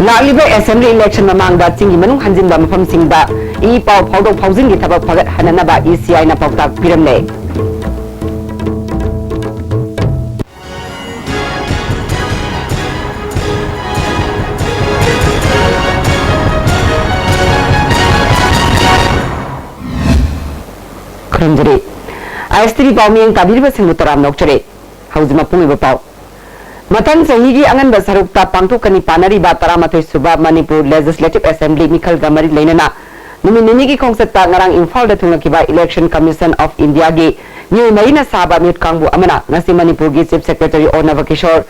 लालिबा assembly election ममांगदा चिंगी मनुंग हंजिनबा मफमसिंगदा ई पाव फाउदों फाउजिंगी थबक फगत हननबा ECI ना पावताक पिरमले खरंजरे आइस्त्री पावमियंग ताबिरबा सिंह तराम नोकचरे हौजिमा पुंगिबा पाव मथंग चही की अंगन सरुकता पांथोकनी पानरीबा तरामथोई सुबा मणिपुर लेजिस्लेटिव असेंबली मिखल गमरी लेनना नुमित निनी की खोंगसत्ता ngarang इंफाल दा थुंगकिबा इलेक्शन कमीशन ऑफ इंडिया की न्यू मरीना साबा मिट कांगबु अमना ngasi मणिपुर की चीफ सेक्रेटरी ओनव Kishore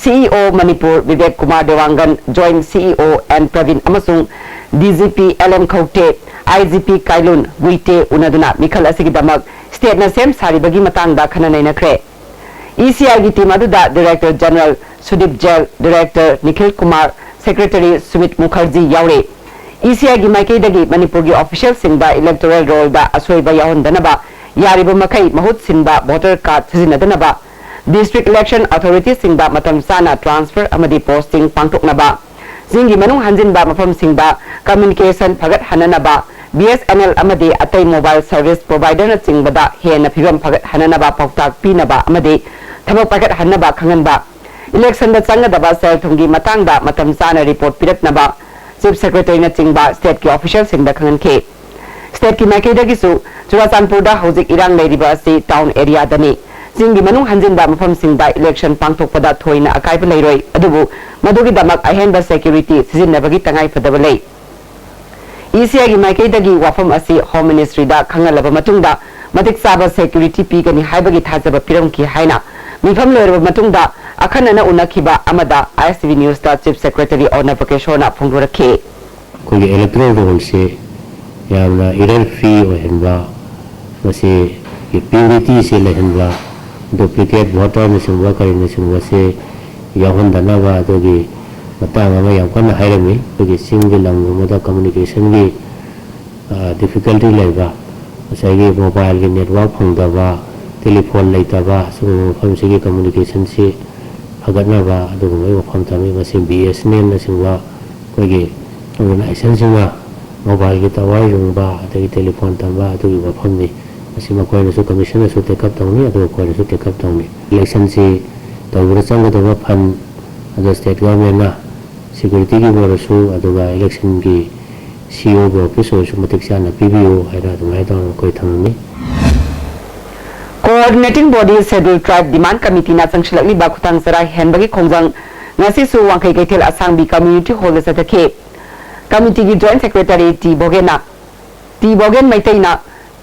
CEO Manipur Vivek Kumar Dewangan joint CEO N Praveen अमसुंग DGP LM Khaute IGP Kailun Guite उनदुना मिखल असिगिदमक स्टेट ना सेम सारिबगी मतंगदा खननैनख्रे ECI की टीम अदुदा director general Sudeep Jain director Nikhil Kumar secretary Sumit Mukherjee यावरे ECI की माइकेदगी मणिपुर की ऑफिशियल सिंबा इलेक्टोरल रोल दा असोइबा याहोंदनबा यारिबा मखै महुत सिंबा वोटर कार्ड सिजिनदनबा डिस्ट्रिक्ट इलेक्शन अथॉरिटी सिंबा मतम साना ट्रांसफर अमदी पोस्टिंग पांगथोकनबा जिंगी मनुंग हंजिनबा मफम सिंबा कम्युनिकेशन फगत हननबा BSNL अमदी अतै मोबाइल सर्विस प्रोवाइडर न चिंगबदा हेन फिवम फगत हननबा पावताक पीनबा अमदी थबक पगत हन्नबा खंगनबा इलेक्शन दा चंगदबा सेल थुंगी मतंगदा मतम साना रिपोर्ट पिरकनबा चीफ सेक्रेटरी न चिंगबा स्टेट की ऑफिशियल सिंगदा खंगनखे स्टेट की मैकेदगिसु चुराचानपुर दा हौजिक इरांग लेरिबा असि टाउन एरिया दनी जिंगी मनुंग हंजिनबा मफम सिंगदा इलेक्शन पांगथोकपदा थोइना अकाइब लेरोय अदुबु मदुगी दमक अहेनबा सिक्योरिटी सिजिनबगी तंगाई फदबा लei ECI की माइकेदगी वाफम असि होम मिनिस्ट्री दा खंगलबा मतुंगदा मतिक साबा सिक्योरिटी पीगनी हाइबगी थाजबा पिरमकी हाइना मिफम लेरबा मतुंगदा अखनना उनखिबा अमदा ISTV न्यूज दा चीफ सेक्रेटरी ओनव किशोरना फोंगरखे कोई इलेक्टोरल रोल से यामना इरर फ्री ओहनबा मसे की प्योरिटी से लेहनबा डुप्लीकेट वोटर ने सुबह करेंगे सुबह से याहोंदनबा दोगी मतंग अमा याम कन्ना हाइरमी कोई सिंगल लंगमदा कम्युनिकेशन की डिफिकल्टी लेबा मसाइगे मोबाइल के नेटवर्क फंगदबा टेलीफोन लेतबा सुबह से कम्युनिकेशन से फगतनबा अदुगुमै वफम तमी मसे BSNL न सिंगवा कोई ऑर्गेनाइजेशन सिंगा मोबाइल के टावर युंगबा अदगी टेलीफोन तंबा अदुगी वफमनि मसे मकोइनसु कमीशन सु टेकअप तौनी अदु कोइनसु टेकअप तौनी इलेक्शन से तौबरा चंगदबा फन अदु स्टेट गवर्नमेंट ना सिक्योरिटी की बोरसु अदुगा इलेक्शन की CEO गो ऑफिस ओसु मतिक्साना पीबीओ हैरा दुमाय दौन कोइ थंगनि coordinating body schedule tribe demand committee ना संगशलकली बाखुतांग सरा हेनबगी खोंजंग नसिसु वांखै कैथेल असांगबी कम्युनिटी हॉल सतखे कमिटी की जॉइंट सेक्रेटरी टी बोगेन मैतैना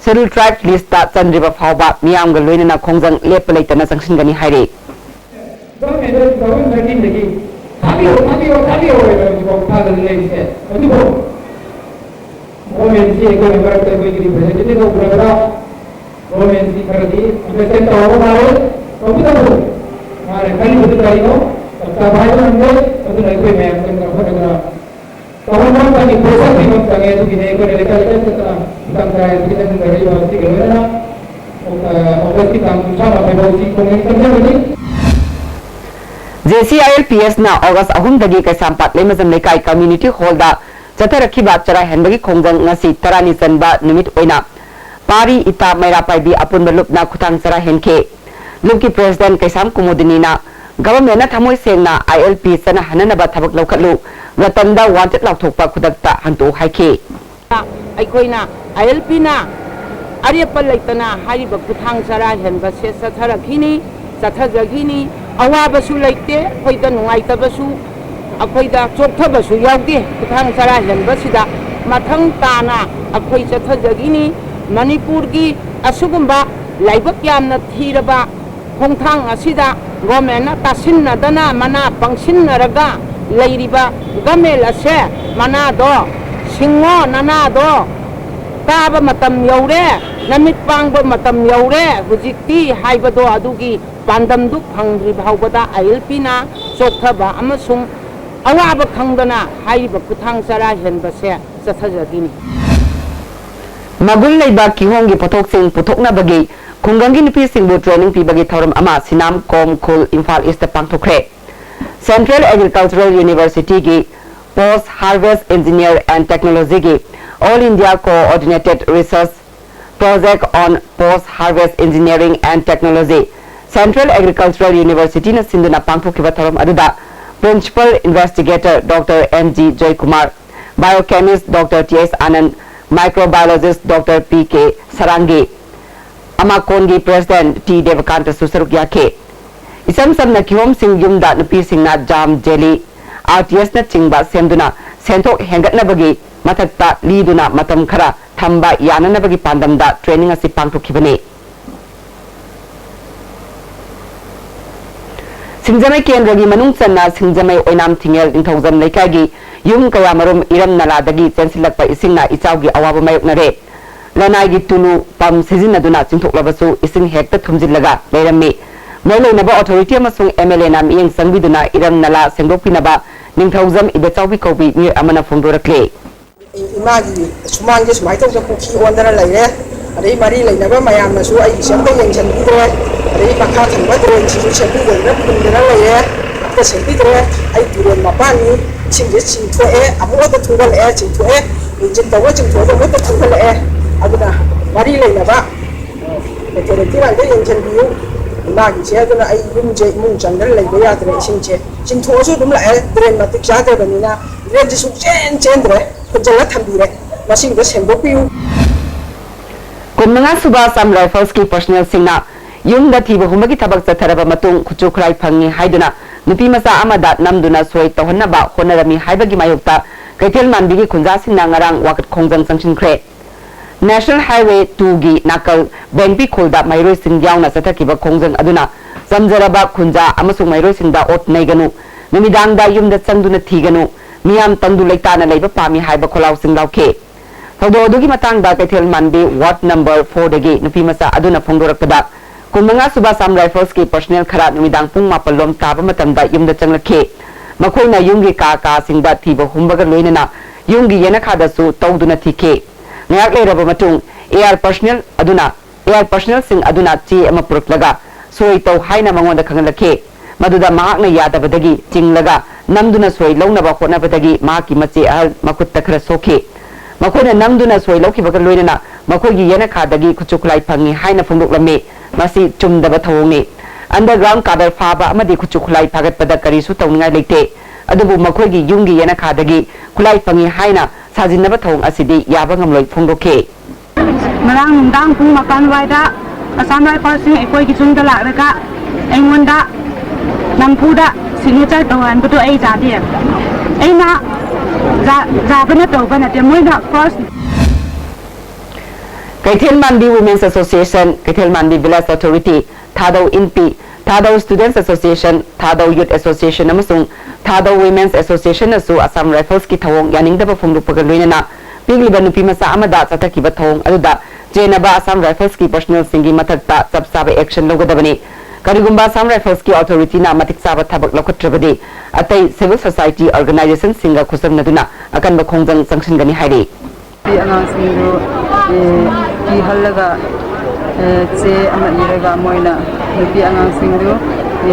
शेड्यूल ट्राइब लिस्ट ता चंद्रिबा फावबा मियामग लोइनना खोंजंग लेप लेतना संगसिनगनी हाइरे Romensi kardi, ambil tahu malu, kamu tahu, mari kali betul kali no, tak bahaya ambil, betul lagi kau memang tengah bergerak. Kawan kawan kami proses ni kau tengah itu gini, kau dekat setelah tengah kita tengah berjuang si kelana, orang kita sama berjuang kau ni kerja ni. JCILPS na August ahum dagi kesampat lemazam lekai community hall da jata rakhiba chara henbagi khongjang ngasi tarani chanba numit oina पारी इता मैरा पाइबी अपुन लुपना खुतांग सरा हेनखे loop की president कैसाम कुमुदिनी ना government ना थमोय सेंगना ILP सना हननबा थबक लौखलु रतनदा wanted लाउथोकपा खुदकता हंतो हाइखे अखोइना ILP ना अरेपल लैतना हारिब खुतांग सरा हेनबा से सथरखिनी सथजगिनी अवाबसु लैते खोइदा नुंगाइतबसु अखोइदा चोकथबसु यावदे खुतांग सरा हेनबा सिदा मथंग ताना अखोइ सथजगिनी मणिपुर की असुगुंबा लाइबक यामना थीरबा खोंथांग असिदा गवर्नमेंट तासिनदना मना पंगसिनरगा लैरिबा गवर्नमेंट असे मना दो सिंगो नना दो ताब मतम यौरे नमित पांगब मतम यौरे हुजिक्ति हाइबदो अदुगी पांदमदु फंग्रि भावबदा ILP ना चोखबा अमसुंग अवाब खंगदना हाइब खुथांग सरा हेनबसे सथजगिनी मगुल लेबा किहोंग की पोथोक सिंग पुथोकना बगी खुंगंगी नुपी सिंगबु ट्रेनिंग पीबगी थौरम अमा सिनाम कोम खुल इम्फाल ईस्ट पांगथोखरे सेंट्रल एग्रीकल्चरल यूनिवर्सिटी की Post Harvest Engineer and Technology ki All India Coordinated Research Project on Post Harvest Engineering and Technology Central Agricultural University na sinduna pangthokhiba tharam aduda Principal Investigator Dr. M.G. Joykumar, Biochemist Dr. T.S. Anand, Microbiologist Dr. P.K. Sarangi, Amakongi President T. Devakanta Susaruk Yake. Isam samna kihom sing yumda nupi singna jam jelly, RTS na chingba semduna, sentok hengatnabagi, matakta liduna matam khara, thamba yananabagi pandamda training asi pangthokhibani. Singjamai Kendragi Manung Channa Singjamai Oinam Thingel Ningthaujam Leikagi Yum Kayamarum Iram Naladagi Chensilakpa Isingna Ichaugi Awaba Mayoknare Lanai Tunu Pam Sizinaduna Chingthoklabasu Ising Hekta Thumjillaga Leirami Moileinaba Authority amasung MLA nam Iyeng Sangbiduna Iram Nala Sengdokpinaba Ningthaujam Ibechaubi Kobi Mir Amana Phongdorakle Imagi Sumangi Sumaito Puki Wandara Laire Adai Mari Lainaba Mayam Masu I Shambo Yang Bidre Adai Bakha Thamba Dron Chisu Chambi Dra Pundra Laire the Sambidre I Duran Mapani Chingi Chintoe Amoda Tungal Air Chintoe Injin the watching to the Water Tungal Air Aguna Mari Lainaba the Teretina Yang Chambi Magi Chadana I Yumje Moon Jungle Laibaya Chinche Chintoso Dumla Dren Matic Jada Vanina Regisu Gendre Jala Tambire Machine the Sembopiu Kumnanga Suba Sam Rifles ki personnel singna Yung da thiba humagi thabak chatharaba matung khuchu khrai phangi haiduna nupi masa amada namduna soi tohannaba honarami haibagi mayokta Kaithel Manbi gi khunja singna ngarang wakat khongjang sangchin khre National Highway 2 gi nakal Bengpi khulda mairoi sing yauna chathakiba khongjang aduna samjaraba khunja amasung mairoi singda ot naiganu numidangda yumda changduna thiganu miyam tangdu leitana leiba pami haiba kholaw sing lauke Thododugi matangda Kaithel Manbi Ward number 4 dagi nupi masa aduna phongdorakpada Kumanga Suba Sam Rifles ki personnel khara numidang pung mapalom taba matamda yumda changlakhe makhoina yumgi ka singda thiba humbaga loinana yumgi yena khada su tawduna thike ngayak leraba matung air personnel sing aduna chi ama puraklaga soi taw haina mangonda khanglakhe maduda mahakna yadabadagi chinglaga namduna soi launaba honabadagi mahaki mache ahal makutta khara sokhe Makoina namduna soi laukibaga loinana makoigi yena khadagi khuchuklai phangi haina phongdoklame masi chumdaba thawongni underground kadar faba amadi khuchuklai phagatpada karisu tawningai leite adubu makoigi yumgi yena khadagi khulai phangi haina sajinaba thawong asidi yaba ngamloi phongdokhe Marang nungdang pung makan waida Assam Rifles sing ekoi ki chungda lakraka aingonda nampuda signature tawan butu ai jadi aina Zabana Tobana, the Moina first Kaithel Manbi Women's Association, Kaithel Manbi Village Authority, Thado INPI, Thado Students Association, Thado Youth Association, Amasung, Thado Women's Association, Asu Assam Rifles ki thawong yaningdaba phongdokpaga loinana pigliba nupi masa amada chathakiba thawong aduda jenaba Assam Rifles ki personnel singi mathakta chapsaba action logadabani Karigumba Assam Rifles ki authority na matik saba thabak lokhatrabadi atai civil society organization singa khusam naduna akan ba khongjang sanction gani hairi pi angang singru ki halaga che ama iraga moina pi angang singru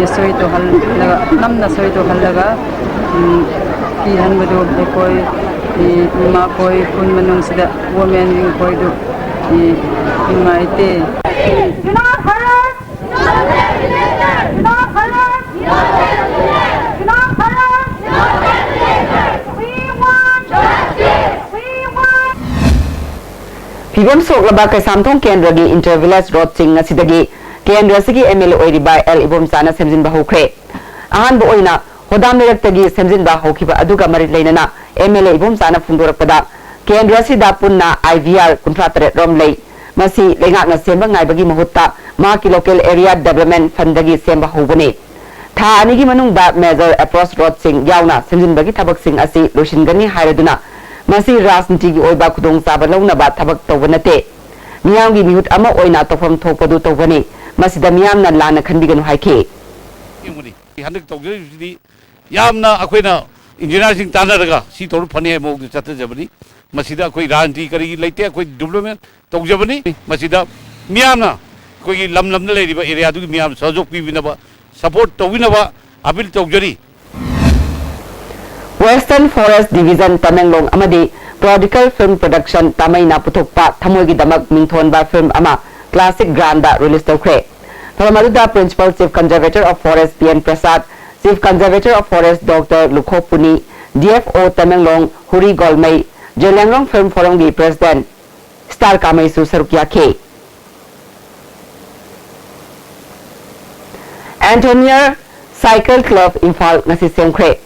soi to halaga namna soi to halaga ki hanbadu ekoi ma koi kun manung sida women wing koi do imaite Pibom sok laba kai samthong kendra gi intervillage road sing asidagi kendra sigi MLA oiriba L ibom sana semjin ba hokre ahan bo oina hodam lektagi semjin ba hokiba aduga mari leinana MLA ibom sana phungdorakpada kendra sida punna IVR kuntratre romlei masi lengak na semba ngai bagi mahutta ma ki local area development fund dagi semba hobone tha ani gi manung da major approach road sing yauna semjin bagi thabak sing asi loshingani hairaduna Masi Rasniti oiba kudong saba launa ba tabak tawanate. Miyam gi mihut ama oina tofam thopadu tawane. Masida miyam na lana khanbiganu haike. Handak tawjari yamna akoina engineer sing tanaraga si toru phane mo chatta jabani masida koi ranti kari leite koi development tawjabani masida miyamna koi lam na leiriba area du miyam sahjok pibinaba support tawinaba appeal tawjari Western Forest Division Tamenglong amadi Prodigal Film Production Tamaina Puthokpa Thamoigi Damak Mingthonba Film ama Classic Granda release tawkhre. Thamaduda Principal Chief Conservator of Forest PN Prasad, Chief Conservator of Forest Dr. Lukho Puni, DFO Tamenglong Huri Golmai, Jelangrong Film Forum gi President Star Kamai su sarukya ke. Antonia Cycle Club Infal ngasi semkhre.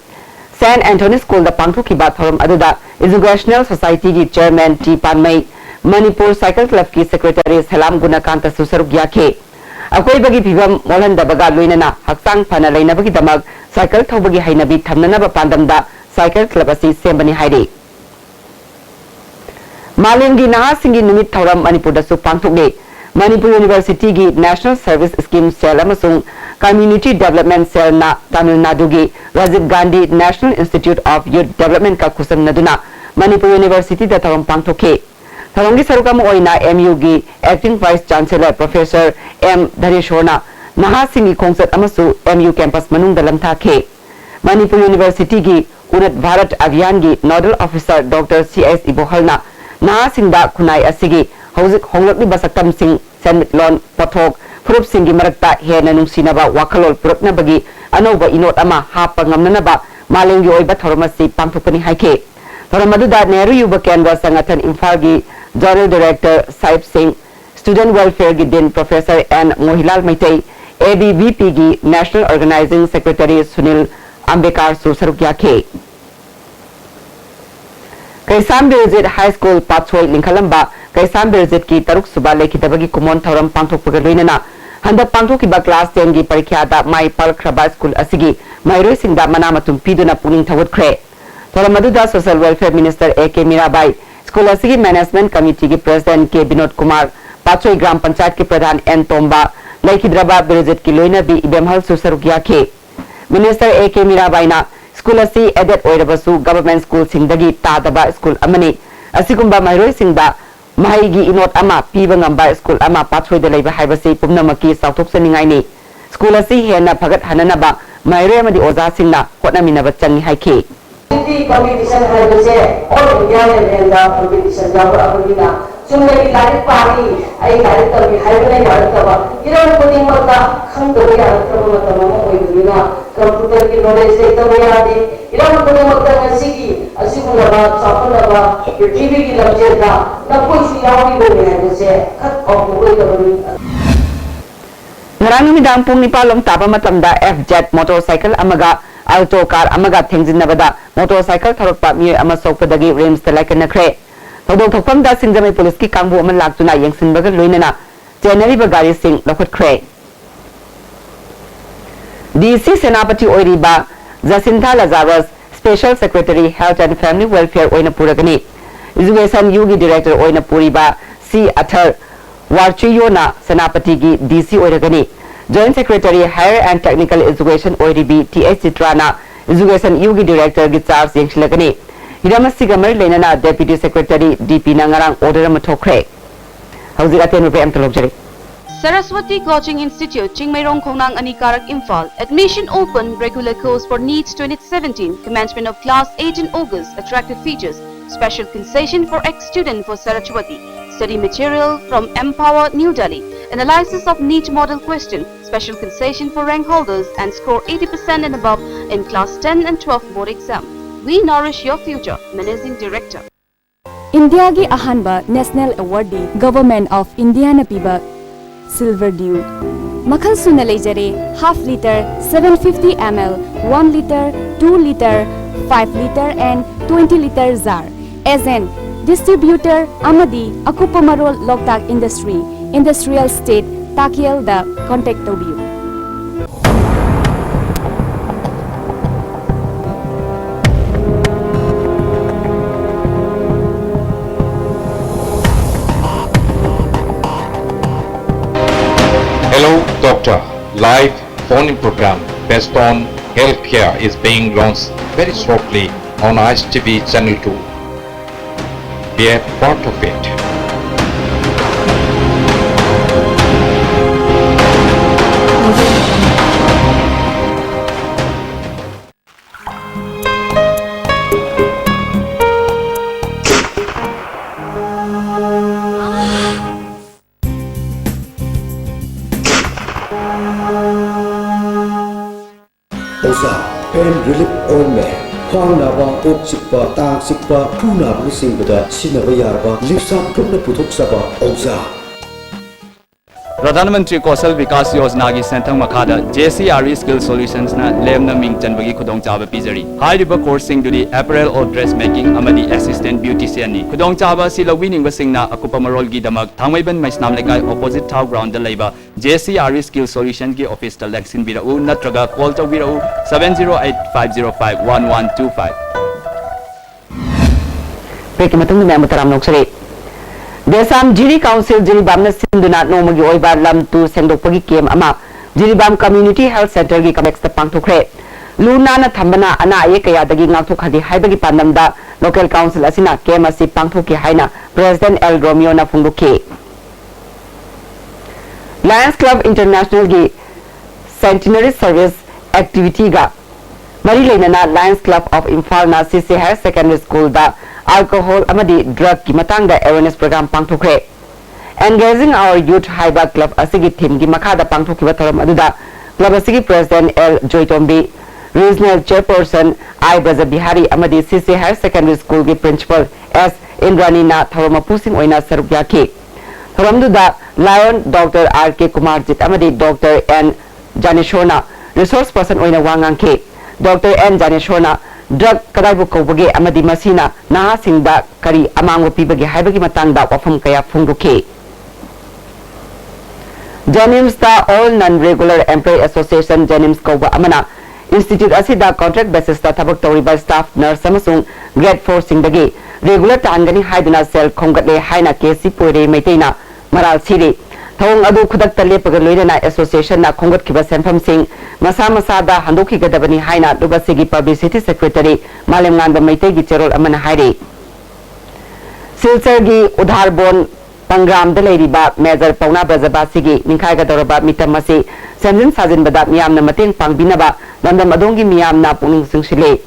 San Anthony School da pangthukiba thoram aduda Educational Society ki Chairman T Panmai, Manipur Cycle Club ki Secretary Salam Gunakanta su sarukya ke. Akoi bagi phibam molhandabaga loinana haksang phana leinabagi damak cycle thobagi hainabi thamnanaba pandamda cycle club asi sembani hairi. Malemgi nahasingi numit thoram Manipur da su pangthukne. Manipur University gi National Service Scheme Cell amasung Community Development Cell na Tamil Nadu gi Rajiv Gandhi National Institute of Youth Development ka khusam naduna Manipur University da thoram pangthokhe. Tharongi sarukam oina MU gi Acting Vice Chancellor Professor M Dhareshwarna nahasingi khongset amasu MU campus manung da lamthakhe. Manipur University gi Unat Bharat Abhiyan gi Nodal Officer Dr. CS Ibohalna nahasingda khunai asigi hauzik honglakli basaktam sing senmitlon pothok furup singi marakta hena nungsinaba wakhalol puruknabagi anoba inot ama hapa ngamnanaba malengi oiba thoromasi pangthokpani haike. Thoromaduda Nehru Yuba Kendra Sangathan Imphal gi Journal Director Saib Singh, Student Welfare gi Din Professor N Mohilal Maitai, ABVP gi National Organizing Secretary Sunil Ambekar su sarukya ke. Kaisam Birzit High School Pathway Linkhalamba Kaisam Birzit ki Taruk Suba Lekhitabagi Kumon Thoram Pangthokpaga loinana Handak Pangthokiba Class 10 gi Parikhya Mai Palkraba School asigi Mairoi Singda Manamatum Piduna Puning Thawatkhre. Thoramaduda Social Welfare Minister A.K. Mirabai, School asigi Management Committee ki President K. Binod Kumar, Pathway Gram Panchayat ki Pradhan N. Tomba, Lekhidraba Birzit ki loina bi Ibemhal su sarukya ke. Minister A.K. Mirabai na School asi added oirabasu government school singdagi tadaba school amani asigumba mairoi singda mahaigi inot ama piba ngamba school ama pathway da leiba haibasi pumnamaki sauthoksaningai ni school asi hena phagat hananaba mairoi amadi oza singna hotnaminaba changi haike. Competition haibase all India level da competition jabu abagina sumne ki tarik pani ai tarik tabi haibane yarataba iran puding mata khangdo yarataba matama oidina computer ki knowledge se tabiyadi iran puding mata ngasigi asigulaba chapulaba TV ki labjeda na koi siyawi bo haibase khat of oidabani. Ngarang midang pung nipalong tapa matamda FZ motorcycle amaga Alto car amaga thengjinabada motorcycle tharokpa mi ama sokpadagi rims talakanakre. Thodok thokpamda Singjamai police ki kangbu aman laktuna yengsinbaga loinana January bagari sing lokhatkre. DC Senapati Oiriba Jacinta Lazarus Special Secretary Health and Family Welfare Oina Puragani. Education Yugi Director Oina Puriba C. Athar Warchiyona Senapati gi DC Oiragani. Joint Secretary Higher and Technical Education OIDB TH Chitrana Education Yugi Director gi charge yengsilagani. Hiramasigamar Lenana Deputy Secretary DP Nangarang order amathokre. Hauzik aten rupe am talokjare. Saraswati Coaching Institute, Chingmairong Khongnang Anikarak Imphal. Admission open, regular course for NEET 2017. Commencement of class 8 in August. Attractive features. Special concession for ex-student for Saraswati. Study material from Empower New Delhi. Analysis of NEET model question. Special concession for rank holders and score 80% and above in class 10 and 12 board exam. We nourish your future. Managing Director. India gi ahanba National Awardee Government of India na piba Silver Dew. Makhal suna leijare half liter, 750 ml, 1 liter, 2 liter, 5 liter and 20 liter jar. As an distributor amadi Akupamarol Loktak Industry, Industrial State, Takiel da contact tobiu. Hello Doctor, live phone-in program based on healthcare is being launched very shortly on ICTV Channel 2. Be a part of it. Oza Pain Relief Ointment Khwang naba ok sikpa tang sikpa khu naba singda sinaba yarba lipsam thukna puthok saba Oza प्रधानमंत्री कौशल विकास योजना की सेंथंग मखादा JCRE skill solutions ना Lemna Ming चनबगी खुदोंग चाबा पिजरी हाइरिबा कोर्सिंग दुदी apparel और dress making अमदी assistant beautician नि खुदोंग चाबा सि लविनिंग सिंगना अकुपा मरोल की दमक थांगमैबन Maisnam लेकाय opposite tau ground the लेबा JCRE स्किल सॉल्यूशन की ऑफिस द लेक्सिन बिराउ नत्रगा कॉल तो बिराउ 7085051125 पेकी मतुंग में मतराम नोक्सरे देसाम जिरी काउंसिल जिरीबाम सिंधुना नोमगी ओइबा लम तु सेंदोपगी केम अमा जिरीबाम कम्युनिटी हेल्थ सेंटर की कमेक्स पांथोखरे लूना न थंबना अना अये कयादगी ngathokhagi haibagi pandamda local council असिना केम असि पांथोकी हाइना प्रेसिडेंट एल रोमियो ना फुंगदोखे लायंस क्लब इंटरनेशनल की सेंटिनरी सर्विस एक्टिविटी गा मरी लेना लायंस क्लब ऑफ इंफाल ना सीसी हायर सेकेंडरी स्कूल दा alcohol amadi drug ki matang da awareness program pangthokre engaging our youth haiba club asigi theme gi makha da pangthokiba tharam aduda club asigi president L Joytombi regional chairperson I Braza Bihari amadi CC higher secondary school gi principal S Indrani na tharama pusing oina saruk yaki tharam duda lion Dr RK Kumarjit amadi Dr N Janeshona resource person oina wangang ke Dr N Janeshona drug kadaibu kobage amadi masina naha singda kari amango pibage haibagi matangda wafam kaya phungduke Jenims da all non regular employee association Jenims koba amana institute asida contract basis da thabak tawriba staff nurse amasung grade 4 singdagi regular tangani haiduna sel khongatle haina kesi poire meiteina maral siri thong adu khudak tale pagaloina association na khongat kiba senfam sing masa masa da handoki gadabani haina dubasigi publicity secretary malem nganda meitei gi cherol amana hairi silsar gi udhar bon pangram da leiriba major pauna brajabasi gi ninkhai gadoraba mitamasi senjin sajin bada miyamna mateng pangbinaba landam adongi miyamna puning singshile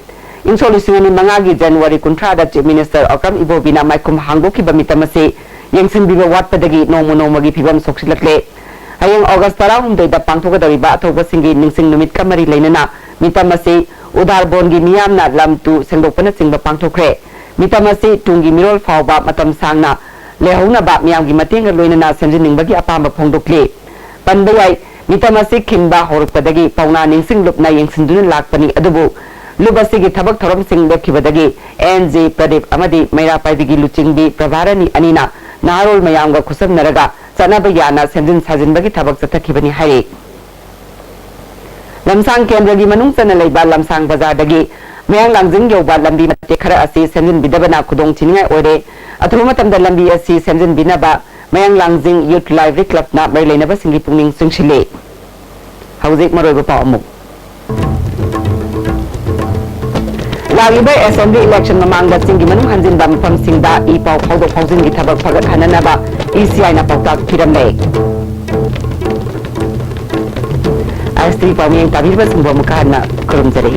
insolisuni mangagi January 13 da chief minister Akram Ibobina maikum hangoki ba mitamasi yengsin biba watpadagi nomo nomagi phibam soksilakle ayeng August 13 da pangthogadawiba athoba singi ningsing numit kamari leinana mitamasi udhar bongi miyamna lamtu sengdokpana singba pangthokre mitamasi tungi mirol fawba matam sangna lehongna ba miyamgi matenga loinana semjiningbagi apamba phongdokle panbayai mitamasi khinba horukpadagi pauna ningsing lupna yengsinduna lakpani adubu lubasigi thabak thorom sing lokhibadagi NJ Pradip amadi Maira Paidigi Luchingbi Prabharani anina narol mayamga khusam naraga sanaba yana semjin sajinbagi thabak chathakibani hairi lamsang kendragi manung chana leiba lamsang bazar dagi mayang langjing yoba lambi mate khara asi semjin bidabana khudong chiningai ore athuma matamda lambi asi semjin binaba mayang langjing youth library club na maileinaba singi pungning singshile hauzik maroiba pa amuk लागिबे assembly election mamangda singi manung hanjin ba mafam singda I pau phaudo phaujin gi thabak phagat hananaba ECI na pautak phiramle Astri pawmi tabirba singbo mukana kurumjare